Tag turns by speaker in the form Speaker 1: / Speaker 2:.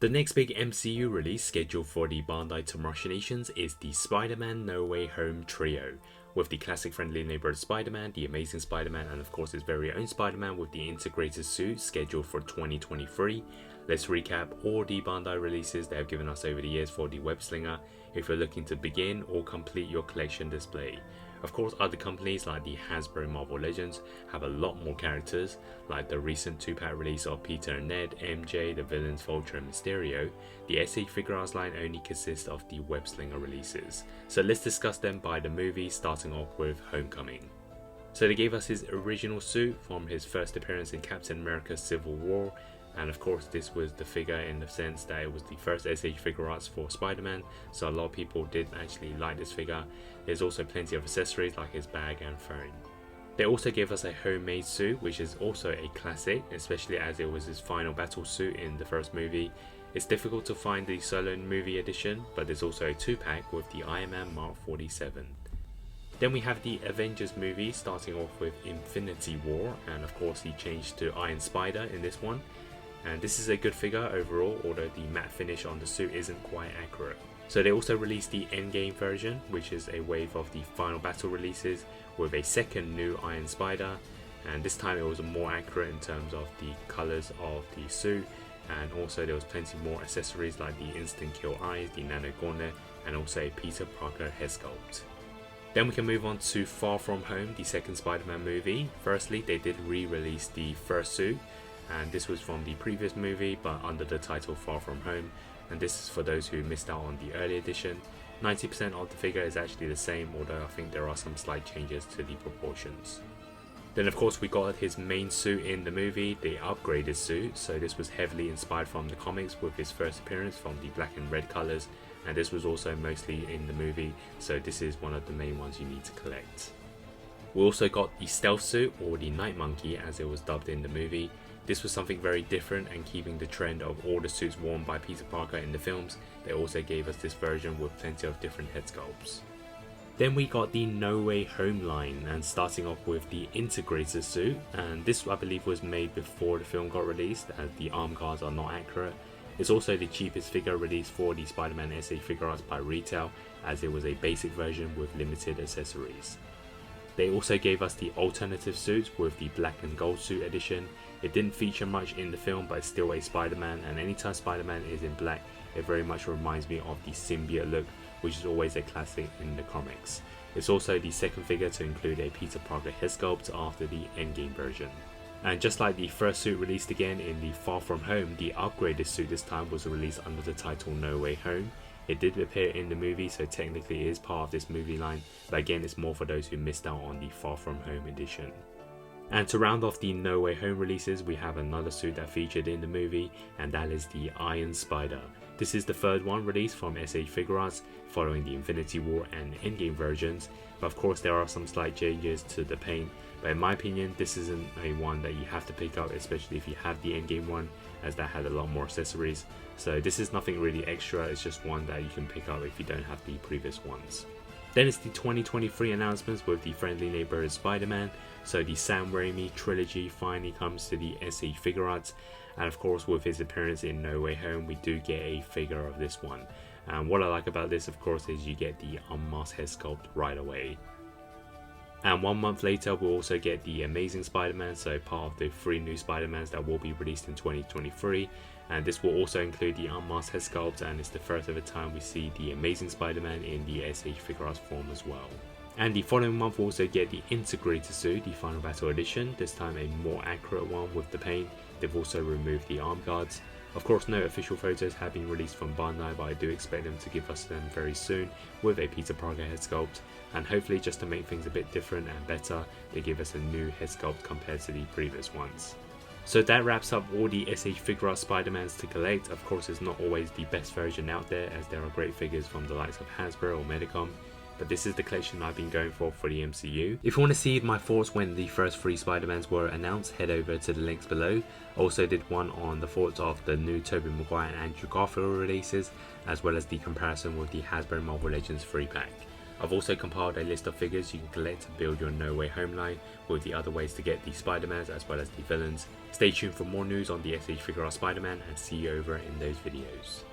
Speaker 1: The next big MCU release scheduled for the Bandai Tamashii Nations is the Spider-Man No Way Home trio, with the classic friendly neighborhood Spider-Man, the Amazing Spider-Man, and of course his very own Spider-Man with the integrated suit scheduled for 2023. Let's recap all the Bandai releases they have given us over the years for the web slinger if you're looking to begin or complete your collection display. Of course, other companies like the Hasbro Marvel Legends have a lot more characters, like the recent 2-pack release of Peter and Ned, MJ, the villains Vulture and Mysterio. The SH Figuarts line only consists of the web slinger releases. So let's discuss them by the movie, starting off with Homecoming. So they gave us his original suit from his first appearance in Captain America Civil War. And of course this was the figure in the sense that it was the first SH Figuarts for Spider-Man, so a lot of people did actually like this figure. There's also plenty of accessories like his bag and phone. They also gave us a homemade suit, which is also a classic, especially as it was his final battle suit in the first movie. It's difficult to find the solo movie edition, but there's also a 2-pack with the Iron Man Mark 47. Then we have the Avengers movie, starting off with Infinity War, and of course he changed to Iron Spider in this one. And this is a good figure overall, although the matte finish on the suit isn't quite accurate. So they also released the Endgame version, which is a wave of the final battle releases with a second new Iron Spider, and this time it was more accurate in terms of the colours of the suit, and also there was plenty more accessories like the instant kill eyes, the nano gauntlet, and also a Peter Parker head sculpt. Then we can move on to Far From Home, the second Spider-Man movie. Firstly, they did re-release the first suit, and this was from the previous movie but under the title Far From Home, and this is for those who missed out on the early edition. 90% of the figure is actually the same, although I think there are some slight changes to the proportions. Then of course we got his main suit in the movie, the upgraded suit, so this was heavily inspired from the comics with his first appearance from the black and red colours, and this was also mostly in the movie, so this is one of the main ones you need to collect. We also got the stealth suit, or the Night Monkey as it was dubbed in the movie. This was something very different, and keeping the trend of all the suits worn by Peter Parker in the films, they also gave us this version with plenty of different head sculpts. Then we got the No Way Home line, and starting off with the integrated suit, and this I believe was made before the film got released as the arm guards are not accurate. It's also the cheapest figure released for the Spider-Man SH Figuarts by retail, as it was a basic version with limited accessories. They also gave us the alternative suits with the black and gold suit edition. It didn't feature much in the film, but it's still a Spider-Man, and anytime Spider-Man is in black, it very much reminds me of the symbiote look, which is always a classic in the comics. It's also the second figure to include a Peter Parker head sculpt after the Endgame version. And just like the first suit released again in the Far From Home, the upgraded suit this time was released under the title No Way Home. It did appear in the movie, so technically it is part of this movie line, but again it's more for those who missed out on the Far From Home edition. And to round off the No Way Home releases, we have another suit that featured in the movie, and that is the Iron Spider. This is the third one released from SH Figuarts, following the Infinity War and Endgame versions, but of course there are some slight changes to the paint, but in my opinion this isn't a one that you have to pick up, especially if you have the Endgame one, as that had a lot more accessories. So this is nothing really extra, it's just one that you can pick up if you don't have the previous ones. Then it's the 2023 announcements with the Friendly Neighborhood Spider-Man. So the Sam Raimi trilogy finally comes to the SH Figuarts, and of course with his appearance in No Way Home we do get a figure of this one. And what I like about this of course is you get the unmasked head sculpt right away. And 1 month later we'll also get the Amazing Spider-Man, so part of the 3 new Spider-Mans that will be released in 2023. And this will also include the unmasked head sculpt, and it's the first ever time we see the Amazing Spider-Man in the SH Figuarts form as well. And the following month we'll also get the integrated suit, the Final Battle edition, this time a more accurate one with the paint. They've also removed the arm guards. Of course no official photos have been released from Bandai, but I do expect them to give us them very soon with a Peter Parker head sculpt, and hopefully just to make things a bit different and better, they give us a new head sculpt compared to the previous ones. So that wraps up all the SH Figuarts Spider-Mans to collect. Of course it's not always the best version out there, as there are great figures from the likes of Hasbro or Medicom, but this is the collection I've been going for the MCU. If you want to see my thoughts when the first 3 Spider-Mans were announced, head over to the links below. Also did one on the thoughts of the new Tobey Maguire and Andrew Garfield releases, as well as the comparison with the Hasbro Marvel Legends 3-pack. I've also compiled a list of figures you can collect to build your No Way Home line with the other ways to get the Spider-Mans as well as the villains. Stay tuned for more news on the SH Figuarts Spider-Man and see you over in those videos.